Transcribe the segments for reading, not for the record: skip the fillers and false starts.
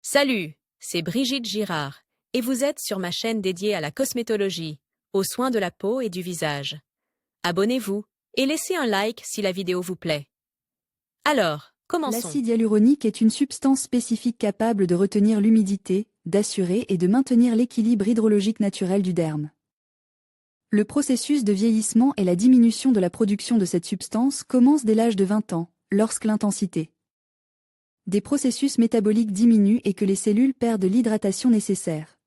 Salut, c'est Brigitte Girard, et vous êtes sur ma chaîne dédiée à la cosmétologie, aux soins de la peau et du visage. Abonnez-vous et laissez un like si la vidéo vous plaît. Alors, commençons. L'acide hyaluronique est une substance spécifique capable de retenir l'humidité, d'assurer et de maintenir l'équilibre hydrologique naturel du derme. Le processus de vieillissement et la diminution de la production de cette substance commencent dès l'âge de 20 ans, lorsque l'intensité des processus métaboliques diminue et que les cellules perdent l'hydratation nécessaire.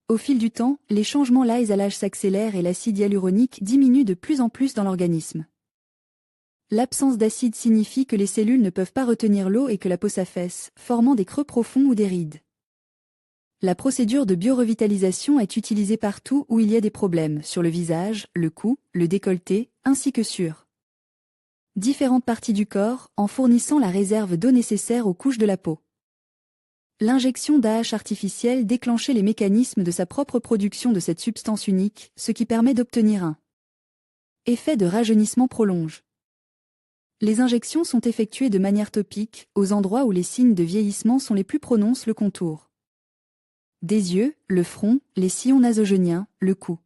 Au fil du temps, les changements liés à l'âge s'accélèrent et l'acide hyaluronique diminue de plus en plus dans l'organisme. L'absence d'acide signifie que les cellules ne peuvent pas retenir l'eau et que la peau s'affaisse, formant des creux profonds ou des rides. La procédure de biorevitalisation est utilisée partout où il y a des problèmes, sur le visage, le cou, le décolleté, ainsi que sur différentes parties du corps, en fournissant la réserve d'eau nécessaire aux couches de la peau. L'injection d'AH artificielle déclenchait les mécanismes de sa propre production de cette substance unique, ce qui permet d'obtenir un effet de rajeunissement prolonge. Les injections sont effectuées de manière topique, aux endroits où les signes de vieillissement sont les plus prononcés, le contour des yeux, le front, les sillons nasogéniens, le cou.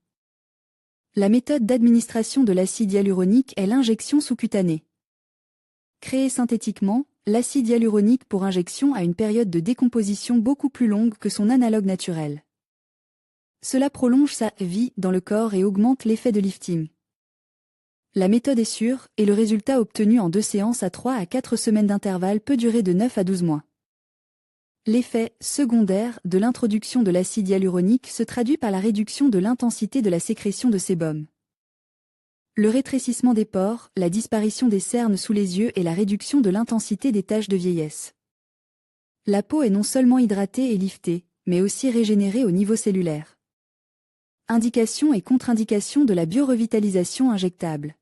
La méthode d'administration de l'acide hyaluronique est l'injection sous-cutanée. Créé synthétiquement, l'acide hyaluronique pour injection a une période de décomposition beaucoup plus longue que son analogue naturel. Cela prolonge sa vie dans le corps et augmente l'effet de lifting. La méthode est sûre, et le résultat obtenu en 2 séances à 3 à 4 semaines d'intervalle peut durer de 9 à 12 mois. L'effet secondaire de l'introduction de l'acide hyaluronique se traduit par la réduction de l'intensité de la sécrétion de sébum. Le rétrécissement des pores, la disparition des cernes sous les yeux et la réduction de l'intensité des taches de vieillesse. La peau est non seulement hydratée et liftée, mais aussi régénérée au niveau cellulaire. Indication et contre-indication de la biorevitalisation injectable.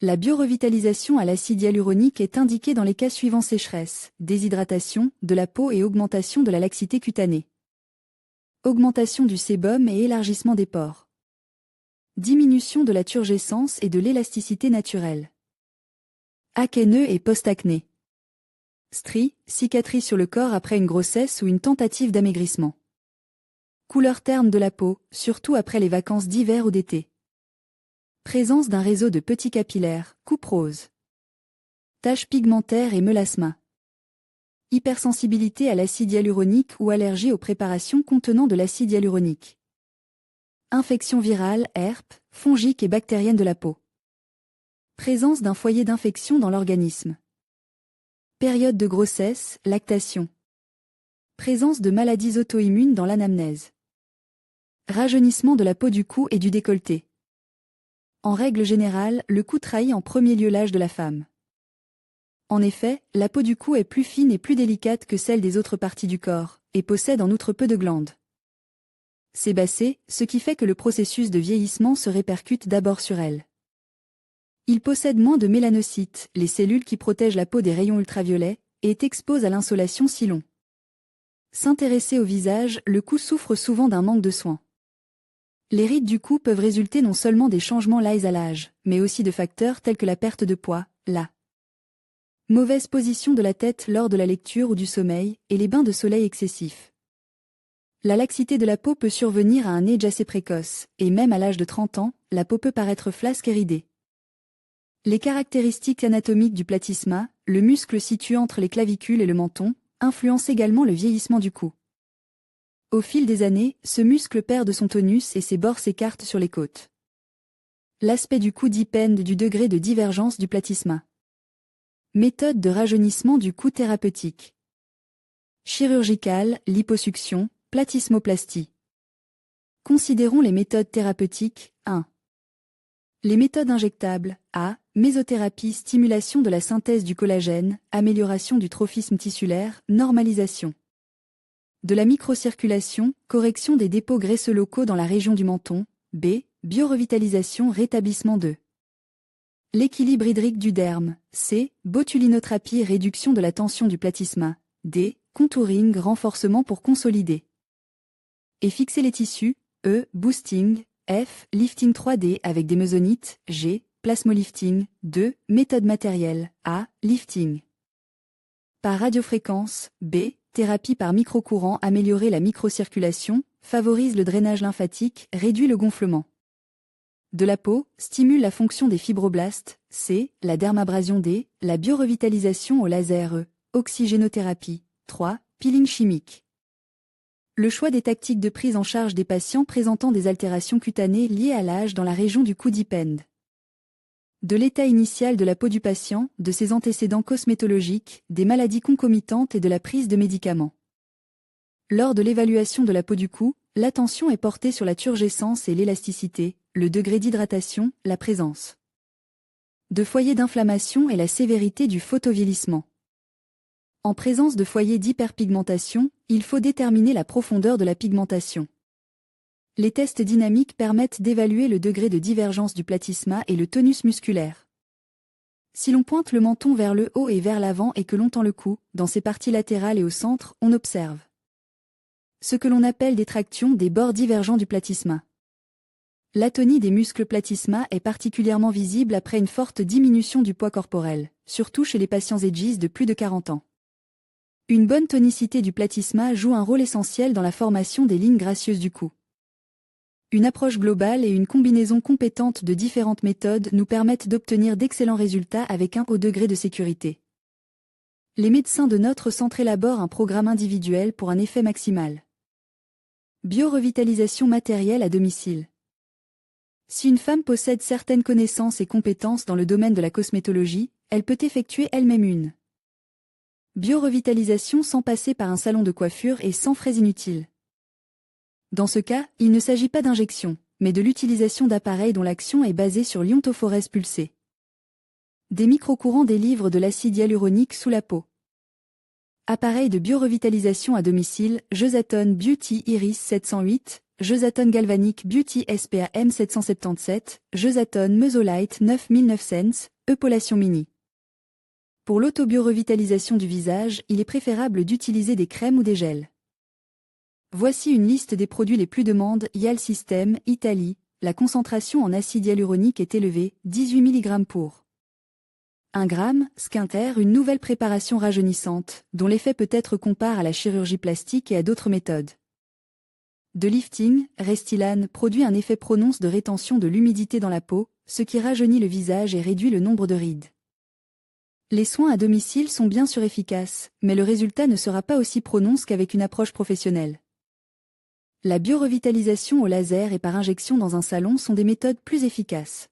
La biorevitalisation à l'acide hyaluronique est indiquée dans les cas suivants: sécheresse, déshydratation de la peau et augmentation de la laxité cutanée. Augmentation du sébum et élargissement des pores. Diminution de la turgescence et de l'élasticité naturelle. Acnéeux et post-acné. Stries, cicatrices sur le corps après une grossesse ou une tentative d'amaigrissement. Couleur terne de la peau, surtout après les vacances d'hiver ou d'été. Présence d'un réseau de petits capillaires, coupe rose. Taches pigmentaires et mélasma. Hypersensibilité à l'acide hyaluronique ou allergie aux préparations contenant de l'acide hyaluronique. Infection virale, herpes, fongique et bactérienne de la peau. Présence d'un foyer d'infection dans l'organisme. Période de grossesse, lactation. Présence de maladies auto-immunes dans l'anamnèse. Rajeunissement de la peau du cou et du décolleté. En règle générale, le cou trahit en premier lieu l'âge de la femme. En effet, la peau du cou est plus fine et plus délicate que celle des autres parties du corps, et possède en outre peu de glandes sébacées, ce qui fait que le processus de vieillissement se répercute d'abord sur elle. Il possède moins de mélanocytes, les cellules qui protègent la peau des rayons ultraviolets, et est exposé à l'insolation si long. S'intéresser au visage, le cou souffre souvent d'un manque de soins. Les rides du cou peuvent résulter non seulement des changements liés à l'âge, mais aussi de facteurs tels que la perte de poids, la mauvaise position de la tête lors de la lecture ou du sommeil, et les bains de soleil excessifs. La laxité de la peau peut survenir à un âge assez précoce, et même à l'âge de 30 ans, la peau peut paraître flasque et ridée. Les caractéristiques anatomiques du platysma, le muscle situé entre les clavicules et le menton, influencent également le vieillissement du cou. Au fil des années, ce muscle perd de son tonus et ses bords s'écartent sur les côtes. L'aspect du cou dépend du degré de divergence du platysma. Méthode de rajeunissement du cou thérapeutique. Chirurgicale, liposuction, platysmoplastie. Considérons les méthodes thérapeutiques. 1. Les méthodes injectables. A. Mésothérapie, stimulation de la synthèse du collagène, amélioration du trophisme tissulaire, normalisation de la microcirculation, correction des dépôts graisseux locaux dans la région du menton. B. Biorevitalisation, rétablissement de l'équilibre hydrique du derme. C. Botulinothérapie, réduction de la tension du platysma. D. Contouring, renforcement pour consolider et fixer les tissus. E. Boosting. F. Lifting 3D avec des mesonites. G. Plasmolifting. 2. Méthode matérielle. A. Lifting par radiofréquence. B. thérapie par microcourant améliorer la microcirculation, favorise le drainage lymphatique, réduit le gonflement de la peau, stimule la fonction des fibroblastes, C, la dermabrasion D, la biorevitalisation au laser E, oxygénothérapie, 3, peeling chimique. Le choix des tactiques de prise en charge des patients présentant des altérations cutanées liées à l'âge dans la région du cou dépendent de l'état initial de la peau du patient, de ses antécédents cosmétologiques, des maladies concomitantes et de la prise de médicaments. Lors de l'évaluation de la peau du cou, l'attention est portée sur la turgescence et l'élasticité, le degré d'hydratation, la présence de foyers d'inflammation et la sévérité du photovieillissement. En présence de foyers d'hyperpigmentation, il faut déterminer la profondeur de la pigmentation. Les tests dynamiques permettent d'évaluer le degré de divergence du platysma et le tonus musculaire. Si l'on pointe le menton vers le haut et vers l'avant et que l'on tend le cou, dans ses parties latérales et au centre, on observe ce que l'on appelle des tractions des bords divergents du platysma. L'atonie des muscles platysma est particulièrement visible après une forte diminution du poids corporel, surtout chez les patients ageistes de plus de 40 ans. Une bonne tonicité du platysma joue un rôle essentiel dans la formation des lignes gracieuses du cou. Une approche globale et une combinaison compétente de différentes méthodes nous permettent d'obtenir d'excellents résultats avec un haut degré de sécurité. Les médecins de notre centre élaborent un programme individuel pour un effet maximal. Biorevitalisation matérielle à domicile. Si une femme possède certaines connaissances et compétences dans le domaine de la cosmétologie, elle peut effectuer elle-même une biorevitalisation sans passer par un salon de coiffure et sans frais inutiles. Dans ce cas, il ne s'agit pas d'injection, mais de l'utilisation d'appareils dont l'action est basée sur l'iontophorèse pulsée. Des microcourants délivrent de l'acide hyaluronique sous la peau. Appareil de biorevitalisation à domicile, Jeusaton Beauty Iris 708, Jeusaton Galvanic Beauty SPAM 777, Jeusaton Mesolite 9900, Eupolation Mini. Pour l'autobiorevitalisation du visage, il est préférable d'utiliser des crèmes ou des gels. Voici une liste des produits les plus demandés. Hyal System, Italie. La concentration en acide hyaluronique est élevée, 18 mg pour 1 g. Skinter, une nouvelle préparation rajeunissante, dont l'effet peut être comparé à la chirurgie plastique et à d'autres méthodes de lifting. Restylane produit un effet prononce de rétention de l'humidité dans la peau, ce qui rajeunit le visage et réduit le nombre de rides. Les soins à domicile sont bien sûr efficaces, mais le résultat ne sera pas aussi prononce qu'avec une approche professionnelle. La biorevitalisation au laser et par injection dans un salon sont des méthodes plus efficaces.